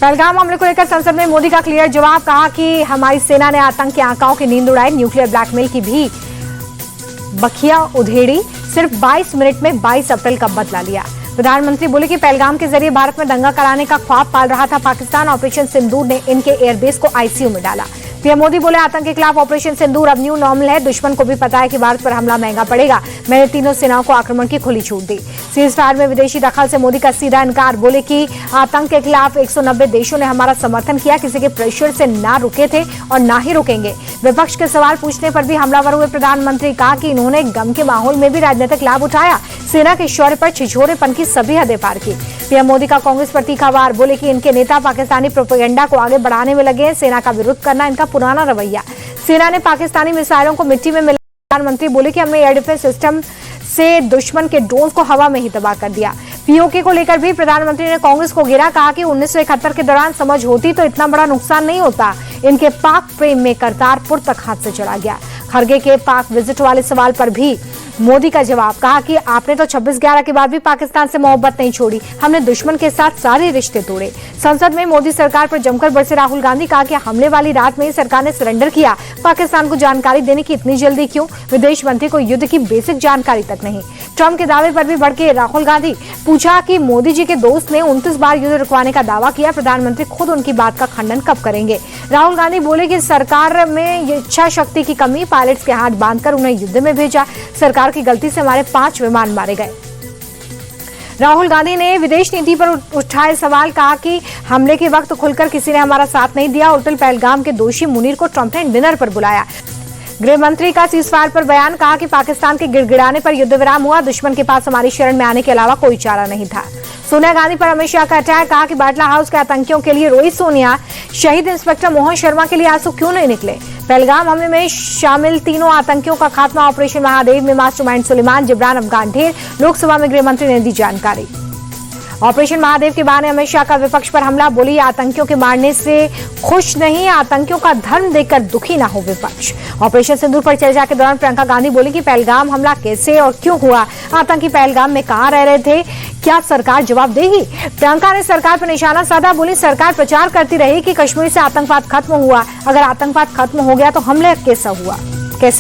पहलगाम हमले को लेकर संसद में मोदी का क्लियर जवाब, कहा कि हमारी सेना ने आतंक के आकाओं की नींद उड़ाई, न्यूक्लियर ब्लैकमेल की भी बखिया उधेड़ी, सिर्फ 22 मिनट में 22 अप्रैल का बदला लिया। प्रधानमंत्री बोले कि पहलगाम के जरिए भारत में दंगा कराने का ख्वाब पाल रहा था पाकिस्तान, ऑपरेशन सिंदूर ने इनके एयरबेस को आईसीयू में डाला। पीएम मोदी बोले आतंक के खिलाफ ऑपरेशन सिंदूर अब न्यू नॉर्मल है, दुश्मन को भी पता है कि भारत पर हमला महंगा पड़ेगा, मैंने तीनों सेनाओं को आक्रमण की खुली छूट दी। सीज फायर में विदेशी दखल से मोदी का सीधा इनकार, बोले कि आतंक के खिलाफ 190 देशों ने हमारा समर्थन किया, किसी के प्रेशर से ना रुके थे और ना ही रुकेंगे। विपक्ष के सवाल पूछने पर भी हमलावर हुए प्रधानमंत्री, कहा कि इन्होंने गम के माहौल में भी राजनीतिक लाभ उठाया, सेना के शौर्य पर छिछोरेपन की सभी हदें पार की। पीएम मोदी का कांग्रेस पर तीखा वार, बोले कि इनके नेता पाकिस्तानी प्रोपेगेंडा को आगे बढ़ाने में लगे हैं, सेना का विरोध करना इनका पुराना रवैया। सेना ने पाकिस्तानी मिसाइलों को मिट्टी में मिला। प्रधानमंत्री बोले कि हमने एयर डिफेंस सिस्टम से दुश्मन के ड्रोन को हवा में ही तबाह कर दिया। पीओके को लेकर भी प्रधानमंत्री ने कांग्रेस को घेरा, कहा कि 1971 के दौरान समझ होती तो इतना बड़ा नुकसान नहीं होता। इनके पाक प्रेम में करतारपुर तक हाथ से चढ़ा गया। खरगे के पाक विजिट वाले सवाल पर भी मोदी का जवाब, कहा कि आपने तो 26/11 के बाद भी पाकिस्तान से मोहब्बत नहीं छोड़ी, हमने दुश्मन के साथ सारे रिश्ते तोड़े। संसद में मोदी सरकार पर जमकर बरसे राहुल गांधी, कहा कि हमले वाली रात में ही सरकार ने सरेंडर किया, पाकिस्तान को जानकारी देने की इतनी जल्दी क्यों? विदेश मंत्री को युद्ध की बेसिक जानकारी तक नहीं। ट्रंप के दावे पर भी भड़के राहुल गांधी, पूछा कि मोदी जी के दोस्त ने 29 बार युद्ध रुकवाने का दावा किया, प्रधानमंत्री खुद उनकी बात का खंडन कब करेंगे? राहुल गांधी बोले कि सरकार में इच्छा शक्ति की कमी, पायलट्स के हाथ बांधकर उन्हें युद्ध में भेजा, सरकार की गलती से हमारे 5 विमान मारे गए। राहुल गांधी ने विदेश नीति पर उठाए सवाल, कहा कि हमले के वक्त खुलकर किसी ने हमारा साथ नहीं दिया, उल्टे पहलगाम के दोषी मुनीर को ट्रंप ने डिनर पर बुलाया। गृह मंत्री का सीजफायर पर बयान, कहा कि पाकिस्तान के गिड़गिड़ाने पर युद्ध विराम हुआ, दुश्मन के पास हमारी शरण में आने के अलावा कोई चारा नहीं था। सोनिया गांधी पर अमित शाह का अटैक, कहा कि बाटला हाउस के आतंकियों के लिए रोई सोनिया, शहीद इंस्पेक्टर मोहन शर्मा के लिए आंसू क्यों नहीं निकले? पहलगाम हमले में शामिल तीनों आतंकियों का खात्मा, ऑपरेशन महादेव में मास्टरमाइंड सुलेमान, जिब्रान अफगान ढेर, लोकसभा में गृह मंत्री ने दी जानकारी। ऑपरेशन महादेव के बहाने अमित शाह का विपक्ष पर हमला, बोली आतंकियों के मारने से खुश नहीं, आतंकियों का धर्म देखकर दुखी ना हो विपक्ष। ऑपरेशन सिंदूर पर चर्चा के दौरान प्रियंका गांधी बोली कि पहलगाम हमला कैसे और क्यों हुआ, आतंकी पहलगाम में कहां रह रहे थे, क्या सरकार जवाब देगी? प्रियंका ने सरकार पर निशाना साधा, बोली सरकार प्रचार करती रही कि कश्मीर से आतंकवाद खत्म हुआ, अगर आतंकवाद खत्म हो गया तो हमला कैसे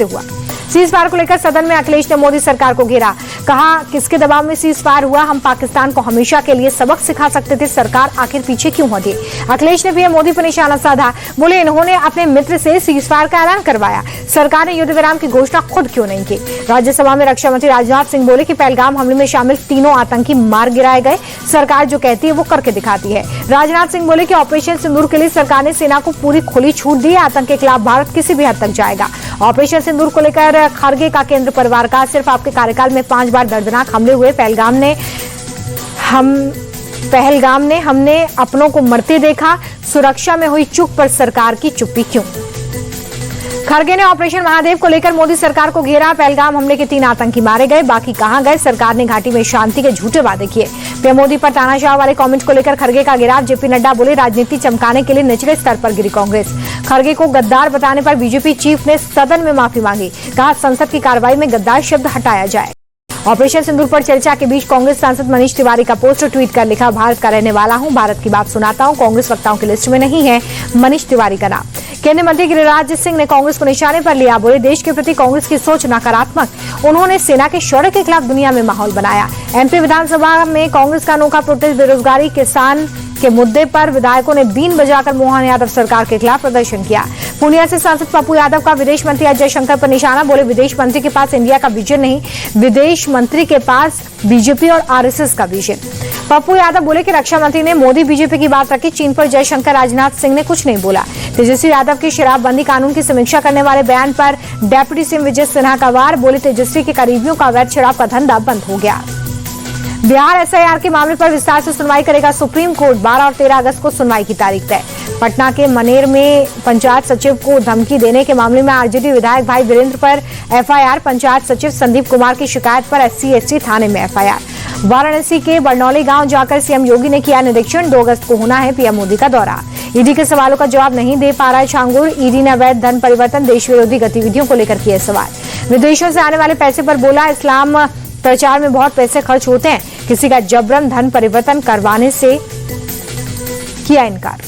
हुआ? सीज फायर को लेकर सदन में अखिलेश ने मोदी सरकार को घेरा, कहा किसके दबाव में सीज फायर हुआ, हम पाकिस्तान को हमेशा के लिए सबक सिखा सकते थे, सरकार आखिर पीछे क्यों हटी? अखिलेश ने पीएम मोदी पर निशाना साधा, बोले इन्होंने अपने मित्र से सीज फायर का ऐलान करवाया, सरकार ने युद्ध विराम की घोषणा खुद क्यों नहीं की? राज्यसभा में रक्षा मंत्री राजनाथ सिंह बोले कि पहलगाम हमले में शामिल तीनों आतंकी मार गिराए गए, सरकार जो कहती है वो करके दिखाती है। राजनाथ सिंह बोले कि ऑपरेशन सिंदूर के लिए सरकार ने सेना को पूरी खुली छूट दी, आतंक के खिलाफ भारत किसी भी हद तक जाएगा। ऑपरेशन सिंदूर को लेकर खरगे का केंद्र परिवार का, सिर्फ आपके कार्यकाल में 5 बार दर्दनाक हमले हुए, पहलगाम ने हमने अपनों को मरते देखा, सुरक्षा में हुई चूक पर सरकार की चुप्पी क्यों? खरगे ने ऑपरेशन महादेव को लेकर मोदी सरकार को घेरा, पहलगाम हमले के 3 आतंकी मारे गए, बाकी कहां गए? सरकार ने घाटी में शांति के झूठे वादे किए। पीएम मोदी पर तानाशाह वाले कमेंट को लेकर खरगे का घेराव, जेपी नड्डा बोले राजनीति चमकाने के लिए निचले स्तर पर गिरी कांग्रेस। खरगे को गद्दार बताने पर बीजेपी चीफ ने सदन में माफी मांगी, कहा संसद की कार्रवाई में गद्दार शब्द हटाया जाए। ऑपरेशन सिंदूर पर चर्चा के बीच कांग्रेस सांसद मनीष तिवारी का पोस्ट ट्वीट कर लिखा, भारत का रहने वाला हूं, भारत की बात सुनाता हूं, कांग्रेस वक्ताओं की लिस्ट में नहीं है मनीष तिवारी का नाम। केंद्रीय मंत्री गिरिराज सिंह ने कांग्रेस को निशाने पर लिया, बोले देश के प्रति कांग्रेस की सोच नकारात्मक, उन्होंने सेना के शौर्य के खिलाफ दुनिया में माहौल बनाया। एमपी विधानसभा में कांग्रेस का अनोखा प्रोटेस्ट, बेरोजगारी किसान के मुद्दे पर विधायकों ने बीन बजाकर मोहन यादव सरकार के खिलाफ प्रदर्शन किया। पूर्णिया से सांसद पप्पू यादव का विदेश मंत्री अजय शंकर पर निशाना, बोले विदेश मंत्री के पास इंडिया का विजन नहीं, विदेश मंत्री के पास बीजेपी और आरएसएस का विजन। पप्पू यादव बोले कि रक्षा मंत्री ने मोदी बीजेपी की बात रखी, चीन पर जयशंकर, राजनाथ सिंह ने कुछ नहीं बोला। तेजस्वी यादव की शराबबंदी कानून की समीक्षा करने वाले बयान पर डेप्यूटी सीएम विजय सिन्हा का वार, बोले तेजस्वी के करीबियों का अवैध शराब का धंधा बंद हो गया। बिहार एसआईआर के मामले पर विस्तार से सुनवाई करेगा सुप्रीम कोर्ट, 12 और 13 अगस्त को सुनवाई की तारीख तय। पटना के मनेर में पंचायत सचिव को धमकी देने के मामले में आरजेडी विधायक भाई वीरेंद्र पर एफआईआर, पंचायत सचिव संदीप कुमार की शिकायत पर एससी/एसटी थाने में एफआईआर। वाराणसी के बरनौली गांव जाकर सीएम योगी ने किया निरीक्षण, 2 अगस्त को होना है पीएम मोदी का दौरा। ईडी के सवालों का जवाब नहीं दे पा रहा है छांगुर, ईडी ने अवैध धन परिवर्तन, देश विरोधी गतिविधियों को लेकर किए सवाल। विदेशों से आने वाले पैसे पर बोला, इस्लाम प्रचार में बहुत पैसे खर्च होते हैं, किसी का जबरन धन परिवर्तन करवाने से किया इनकार।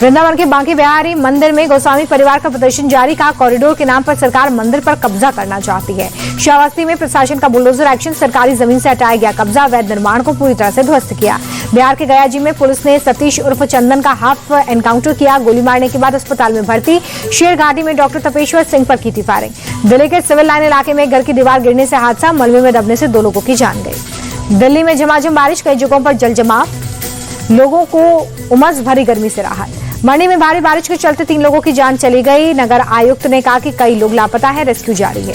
वृंदावन के बांके बिहारी मंदिर में गोस्वामी परिवार का प्रदर्शन जारी। कहा, कॉरिडोर के नाम पर सरकार मंदिर पर कब्जा करना चाहती है। श्रावस्ती में प्रशासन का बुलडोजर एक्शन, सरकारी जमीन से हटाया गया कब्जा, अवैध निर्माण को पूरी तरह से ध्वस्त किया। बिहार के गयाजी में पुलिस ने सतीश उर्फ चंदन का हाफ एनकाउंटर किया। गोली मारने के बाद अस्पताल में भर्ती। शेर घाटी में डॉक्टर तपेश्वर सिंह पर की थी फायरिंग। दिल्ली के सिविल लाइन इलाके में घर की दीवार गिरने से हादसा, मलबे में दबने से 2 लोगों की जान गई। दिल्ली में झमाझम बारिश, कई जगहों पर जल जमाव, लोगों को उमस भरी गर्मी से राहत। मंडी में भारी बारिश के चलते 3 लोगों की जान चली गई। नगर आयुक्त ने कहा कि कई लोग लापता है, रेस्क्यू जारी है।